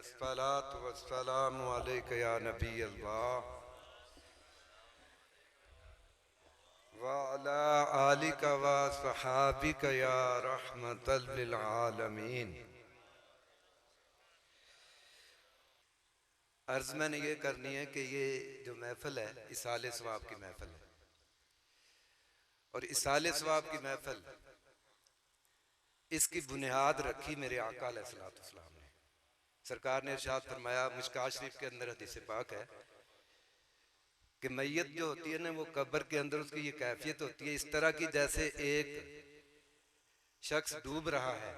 अस्सलातु वस्सलामु अलैका या नबी अल्लाह व अला आलिका व सहाबिका या रहमतल लिल आलमीन। अर्ज मैंने ये करनी है कि ये जो महफिल है इसाले सवाब की महफिल है, और इसाले सवाब की महफिल इसकी बुनियाद रखी मेरे आका अलैहिस्सलाम ने। सरकार ने इरशाद फरमाया, मिशकात शरीफ के अंदर हदीस पाक है कि मैयत जो होती है ना, वो कब्र के अंदर उसकी ये कैफियत होती है इस तरह की जैसे एक शख्स डूब रहा है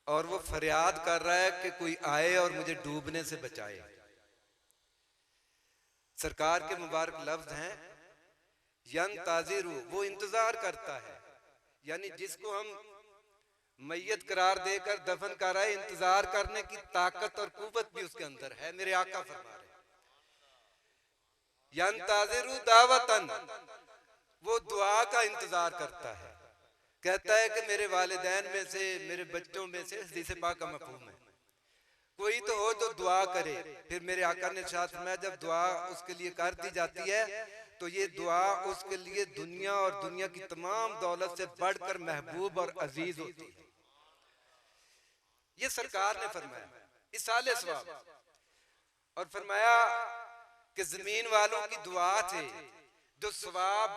और वो फरियाद कर रहा है कि कोई आए और मुझे डूबने से बचाए। सरकार के मुबारक लफ्ज हैं यंताज़िरु, वो इंतजार करता है, यानी जिसको हम मैयत करार देकर दफन कर रहे, इंतजार करने की ताकत और कुव्वत भी उसके अंदर है। मेरे आका फरमा रहे यंताज़िरु दावतन, वो दुआ का इंतजार करता है। कहता है कि मेरे वालिदैन में से, मेरे बच्चों में से, हदीस पाक का मफ़हूम है, कोई तो हो जो दुआ करे। फिर मेरे आका ने इरशाद फरमाया, जब दुआ उसके लिए कर दी जाती है तो ये दुआ उसके लिए दुनिया और दुनिया की तमाम दौलत से बढ़कर महबूब और अजीज होती है। ये सरकार ने फरमाया इसाले सवाब, और फरमाया कि जमीन वालों की दुआ से जो सवाब,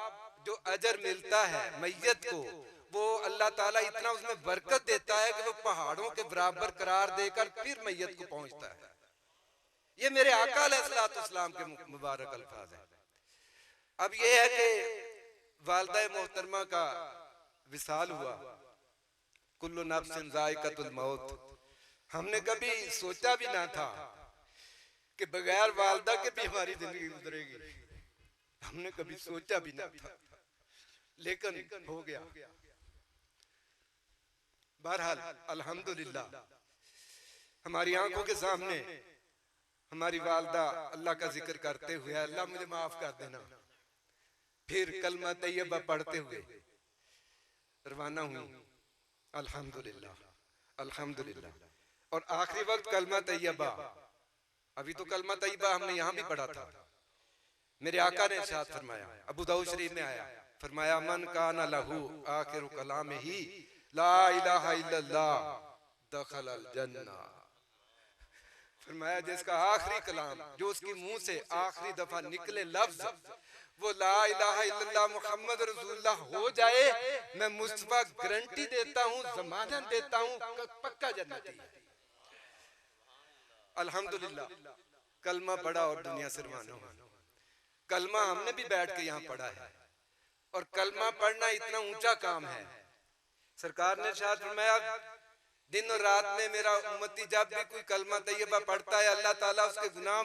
जो अजर मिलता है मैयत को, वो अल्लाह ताला इतना उसमें बरकत देता है कि वो पहाड़ों के बराबर करार देकर फिर मैयत को पहुंचता है। ये मेरे आका अलैहिस्सलाम के मुबारक अल्फाज है। अब ये है कि वालिदा मोहतरमा का विसाल हुआ, कुल्लु नफ्सिन ज़ाइक़तुल मौत। हमने कभी सोचा भी ना था कि बगैर वालिदा के भी हमारी जिंदगी गुजरेगी, हमने कभी सोचा भी ना था, लेकिन हो गया। बहरहाल अल्हम्दुलिल्लाह, हमारी आंखों के सामने हमारी वालिदा अल्लाह का जिक्र करते हुए, अल्लाह मुझे माफ कर देना, फिर कलमा तैयबा पढ़ते हुए रवाना हुई। अल्हम्दुलिल्लाह अल्हम्दुलिल्लाह। और आखिरी वक्त कलमा तैयबा, अभी तो कलमा तैयबा हमने यहाँ भी पढ़ा था। मेरे आका ने इरशाद फरमाया, अबू दाऊद शरीफ में आया, फरमाया मन काना लहू आखिरु कलामिही ला इलाहा इल्लल्लाह दखलल जन्नह। फरमाया जिसका आखिरी कलाम, जो उसकी मुंह से आखिरी दफा निकले लफ्ज वो ला इलाहा इल्लल्लाह मुहम्मद रसूलुल्लाह हो जाए, मैं मुस्तफा गारंटी देता हूँ, जमानत देता हूँ, पक्का जन्नती है। अल्हम्दुलिल्लाह, कलमा पढ़ा और दुनिया से रवाना हुआ। कलमा हमने भी बैठ के यहाँ पढ़ा है, और कलमा पढ़ना इतना ऊंचा काम है। सरकार ने इरशाद फरमाया, दिन और रात में मेरा उम्मती जब भी कोई कलमा तैयबा पढ़ता है, अल्लाह ताला उसके गुनाह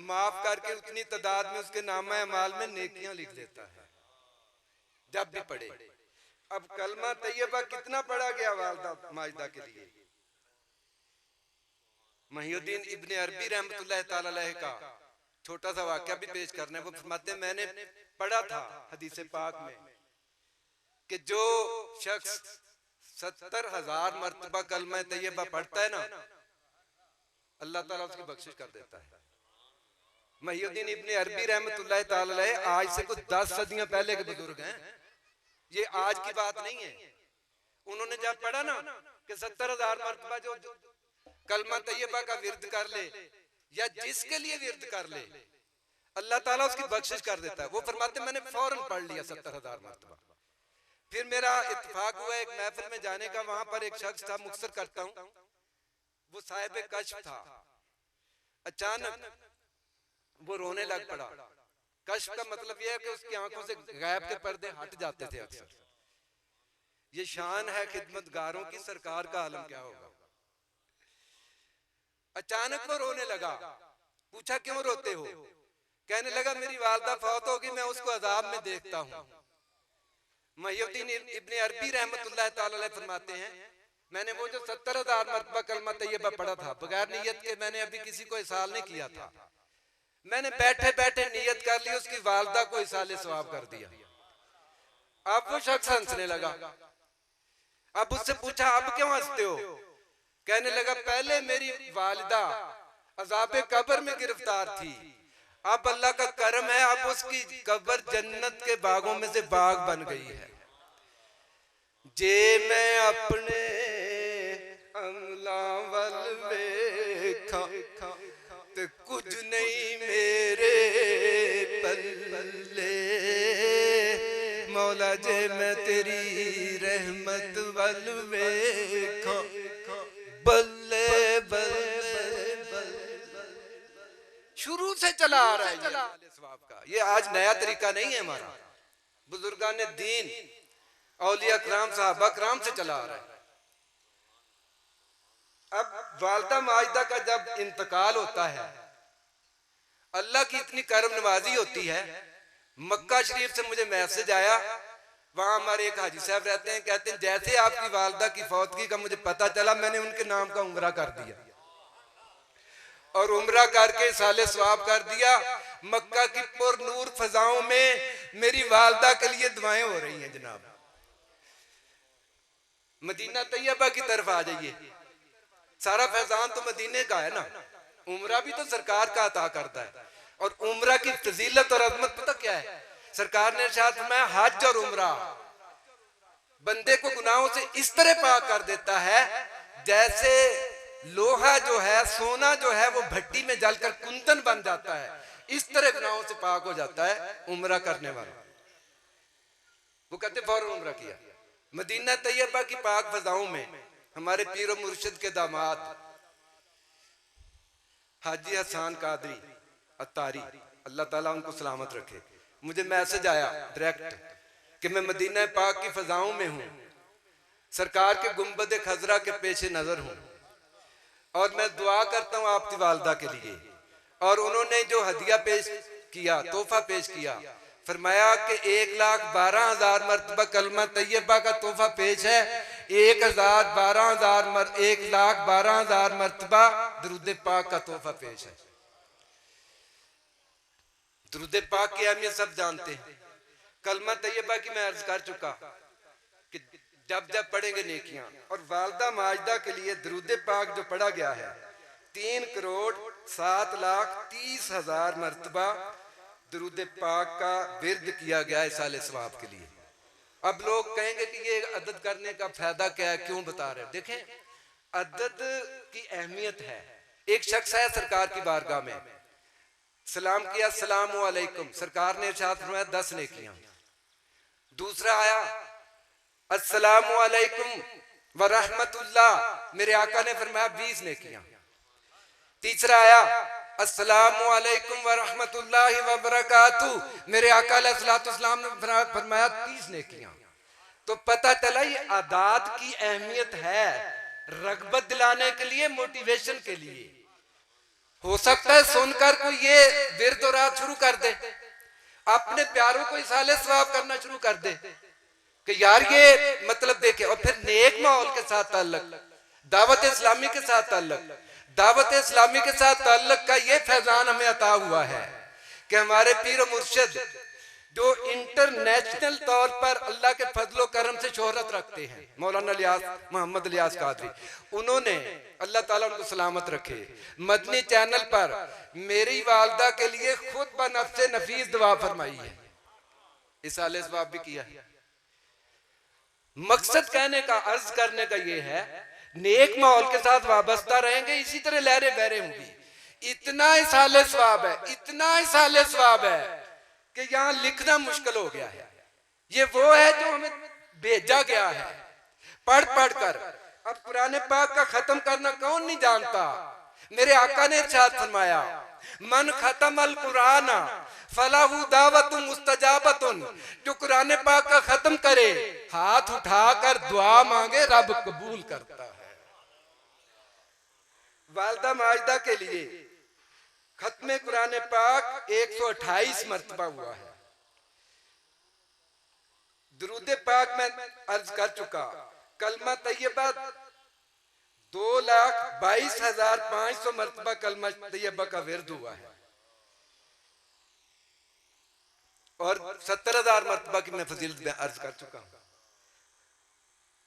माफ करके उतनी तादाद में उसके नामा अमाल में नेकियां लिख देता है, जब भी पढ़े। अब कलमा तैयबा कितना पढ़ा गया वालिदा माजिदा के लिए। महियुद्दीन इब्ने अरबी रहमतुल्लाह ताला अलैह का छोटा सा वाक्या भी पेश करना है। वो फरमाते हैं, मैंने पढ़ा था हदीस पाक में कि जो शख्स 70,000 मर्तबा कलमा तैयबा पढ़ता है ना, अल्लाह ताला उसकी बख्शिश कर देता है। महियुद्दीन इब्ने अरबी रहमतुल्लाह ताला अलैह आज से कुछ 10 सदियां पहले के बुजुर्ग हैं, ये आज की बात नहीं है। उन्होंने जब पढ़ा ना कि 70,000 मर्तबा जो कलमा तैयबा का विर्द कर ले, या जिसके लिए विर्द कर ले, अल्लाह ताला उसकी बख्शिश कर देता है। वो फरमाते मैंने फौरन पढ़ लिया 70,000 मर्तबा। फिर मेरा इत्तेफाक हुआ एक महफिल में जाने का, वहां पर एक शख्स था, मुख्तर करता हूं, वो साहिब कश्फ था। अचानक वो रोने लग पड़ा। कश्फ का मतलब यह है कि उसकी आंखों से गैब के पर्दे हट जाते थे अक्सर। ये शान है खिदमतगारों की, सरकार का आलम क्या होगा। अचानक वो रोने लगा। पूछा क्यों रोते हो? कहने लगा मेरी वालिदा फौत होगी, मैं उसको अजाब में देखता हूं। महियुद्दीन इब्ने अरबी रहमतुल्लाह ताला अलैह फरमाते हैं, मैंने वो जो 70,000 मर्तबा कलमा तैयबा पढ़ा था, बगैर नियत के मैंने अभी किसी को इसाल नहीं किया था, मैंने बैठे बैठे नियत कर ली, उसकी वालिदा को इसाले सवाब कर दिया। अब वो शख्स हंसने लगा। अब उससे पूछा अब क्यों हंसते हो? कहने लगा पहले मेरी वालिदा अज़ाबे कब्र में गिरफ्तार थी, अब अल्लाह का करम है, अब उसकी कब्र जन्नत के बागों में से बाग बन गई है। जे मैं अपने अमला वल वेखा ते कुछ नहीं मेरे पल्ले, मौला जे मैं तेरी रहमत वल वेखा बल्ले बल्ले बल्ले। शुरू से चला आ रहा है सवाब का, ये आज नया तरीका नहीं है हमारा, बुजुर्गान ने दीन औलिया कराम साहबा कराम से चला आ रहा है। अब वालदा माजिदा का जब इंतकाल होता है, अल्लाह की इतनी करम नवाजी होती है। मक्का शरीफ से मुझे मैसेज आया, वहां हमारे एक हाजी साहब रहते हैं, कहते हैं जैसे आपकी वालदा की फौतगी का मुझे पता चला, मैंने उनके नाम का उम्रा कर दिया और उम्रा करके साले सवाब कर दिया। मक्का की पुर नूर फजाओं में मेरी वालदा के लिए दुआएं हो रही हैं। जनाब मदीना तैयबा की तरफ आ जाइए, सारा फैजान तो मदीने का है ना, उम्रा भी तो सरकार का अता करता है। और उम्रा की फजीलत और अजमत पता क्या है? सरकार ने इरशाद फरमाया हज और उम्रा बंदे को गुनाहों से इस तरह पाक कर देता है जैसे लोहा जो है, सोना जो है वो भट्टी में जलकर कुंदन बन जाता है, इस तरह गुनाहों से पाक हो जाता है उम्रा करने वाला। वो कहते फौरन उम्रा किया। मदीना तैयबा की पाक फजाओं में हमारे पीर और मुर्शिद के दामाद हाजी हसन कादरी अत्तारी, अल्लाह ताला उनको सलामत रखे, मुझे मैसेज आया डायरेक्ट कि मैं मदीना पाक की फजाओं में हूँ, सरकार के गुंबद खजरा के पेशे नजर हूँ और मैं दुआ करता हूँ आपकी वालदा के लिए। और उन्होंने जो हदिया पेश किया, तोहफा पेश किया, फरमाया कि 1,12,000 मरतबा कलमा तैयबा का तोहफा पेश है, 1,12,000 मरतबा दुरूद पाक का तोहफा पेश है। दुरूद पाक की अहमियत सब जानते हैं। कलमा तैयबा की मैं अर्ज कर चुका कि जब जब पढ़ेंगे नेकियां, और वालदा माजिदा के लिए दुरूद पाक जो पढ़ा गया है 3,07,30,000 मरतबा दुरूद पाक का विर्द किया गया है साले सवाब के लिए। अब लोग कहेंगे कि ये अदद करने का फायदा क्या है, क्यों बता रहे हैं? देखें अदद की अहमियत है। एक शख्स है सरकार की बारगाह में, सलाम किया अस्सलामु अलैकुम, सरकार ने इरशाद फरमाया 10 नेकियां। दूसरा आया अस्सलामु अलैकुम व रहमतुल्लाह, मेरे आका ने फरमाया 20 नेकियां। तीसरा आया अस्सलामु अलैकुम व रहमतुल्लाहि व बरकातुहू, मेरे आका अलैहिस्सलाम ने फरमाया 30 नेकियां। तो पता चला ये आदात की अहमियत है, रगबत दिलाने के लिए, मोटिवेशन के लिए। हो सकता है सुनकर कोई ये विर्द और रात शुरू कर दे, अपने प्यारों को इसाले सवाब करना शुरू कर दे कि यार ये मतलब देखे, और फिर नेक माहौल के साथ ताल्लुक, दावत इस्लामी के साथ ताल्लुक, दावत इस्लामी के साथ ताल्लुक का ये फैजान हमें अता हुआ है कि हमारे पीर और मुर्शिद जो इंटरनेशनल तौर पर अल्लाह के फजलो करम से शोहरत रखते हैं, मौलाना इलियास मोहम्मद इलियास कादरी, उन्होंने अल्लाह ताला उनको सलामत रखे, मदनी चैनल पर मेरी वालदा के लिए खुद बनफ्से नफीस दुआ फरमाई है, इसाले सवाब भी किया है। मकसद कहने का, अर्ज करने का ये है, नेक माहौल के साथ वाबस्ता रहेंगे, इसी तरह लहरे बहरे होंगी। इतना इसाले सवाब है, इतना इसाले सवाब है कि यहाँ लिखना मुश्किल हो गया है। ये वो है जो हमें भेजा गया है पढ़ पढ़ कर। अब कुरान पाक का खत्म करना कौन नहीं जानता? मेरे आका ने इरशाद फरमाया मन खत्म अल कुरान फलाहु दावतुन मुस्तजाबतुन, जो कुरान पाक का खत्म करे हाथ उठाकर दुआ मांगे रब कबूल करता है। वालदा माजिदा के लिए खत्मे कुरान पाक 128 मरतबा हुआ है। दुरूद पाक में अर्ज कर चुका, कलमा तैयबा 2,22,500 मरतबा कलमा तैयबा का विर्द हुआ है और 70,000 मरतबा की मैं फजीलत में अर्ज कर चुका हूं।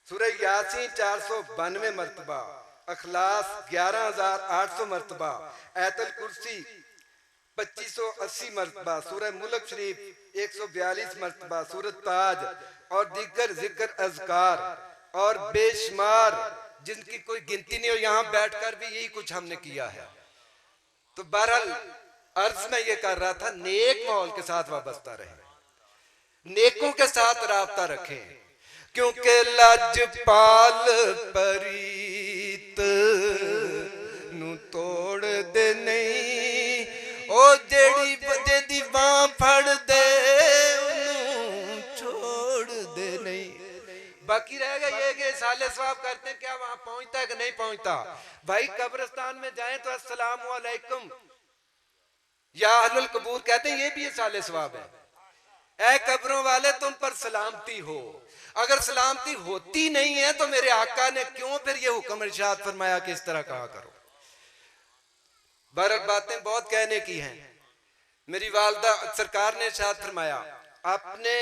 सूरह यासीन 492 मरतबा, अखलास 11,800 मरतबा, आयतुल कुर्सी 2580 मरतबा, सूरह मुल्क शरीफ 142 मरतबा, सूरत ताज और दीगर जिक्र अज़कार और बेशुमार जिनकी कोई गिनती नहीं हो। यहाँ बैठकर भी यही कुछ हमने किया है। तो बहरहाल अर्ज में ये कर रहा था, नेक माहौल के साथ वाबस्ता रहे, नेकों के साथ राब्ता रखें, क्योंकि लजपाल परीत नू तोड़ दे नहीं, ओ जेड़ी बजे दी बां फड़ दे उन्हों छोड़ दे नहीं। बाकी रह गया ये कि साले सवाब करते हैं, क्या वहां पहुंचता है कि नहीं पहुंचता? भाई कब्रिस्तान में जाएं तो अस्सलामु अलैकुम या अहलुल कबूर कहते हैं, ये भी साले सवाब है। ऐ कब्रों वाले तुम पर सलामती हो। अगर सलामती होती नहीं है तो मेरे आका ने क्यों फिर ये हुक्म इरशाद फरमाया कि इस तरह कहा करो। बरक बातें बहुत कहने की हैं। मेरी वालदा सरकार ने इरशाद फरमाया, अपने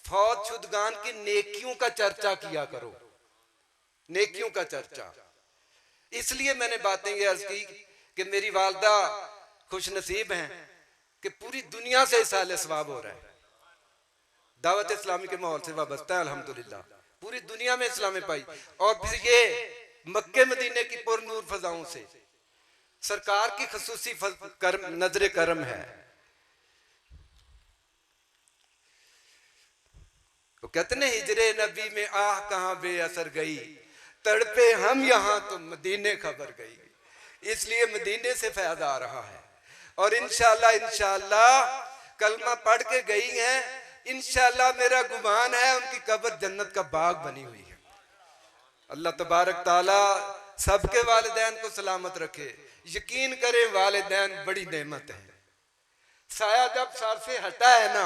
फौत शुदगान की नेकियों का चर्चा किया करो, नेकियों का चर्चा। इसलिए मैंने बातें ये अर्ज की कि मेरी वालदा खुश नसीब हैं कि पूरी दुनिया से साले सवाब हो रहा है, दावत इस्लामी के माहौल से वाबस्ता है अल्हम्दुलिल्लाह। पूरी दुनिया में इस्लाम पाई, और फिर ये मक्के मदीने की पुरनूर फजाओं से सरकार की खसूसी नजर करम है। तो कहते हैं हिजरे नबी में आह कहां बेअसर गई, तड़पे हम यहां तो मदीने खबर गई। इसलिए मदीने से फैज आ रहा है, और इंशाअल्लाह इंशाअल्लाह कलमा पढ़ के गई हैं। इंशाअल्लाह मेरा गुमान है उनकी कब्र जन्नत का बाग बनी हुई है। अल्लाह तबारक ताला सबके वालिदैन को सलामत रखे। यकीन करें वालिदैन बड़ी नेमत है। साया जब सर से हटा है ना,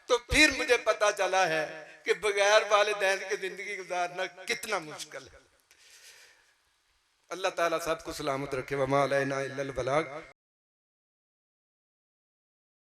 तो फिर मुझे पता चला है कि बगैर वालिदैन की जिंदगी गुजारना कितना मुश्किल है। अल्लाह ताला सबको सलामत रखे। वमा अलैना इल्लल बलाग।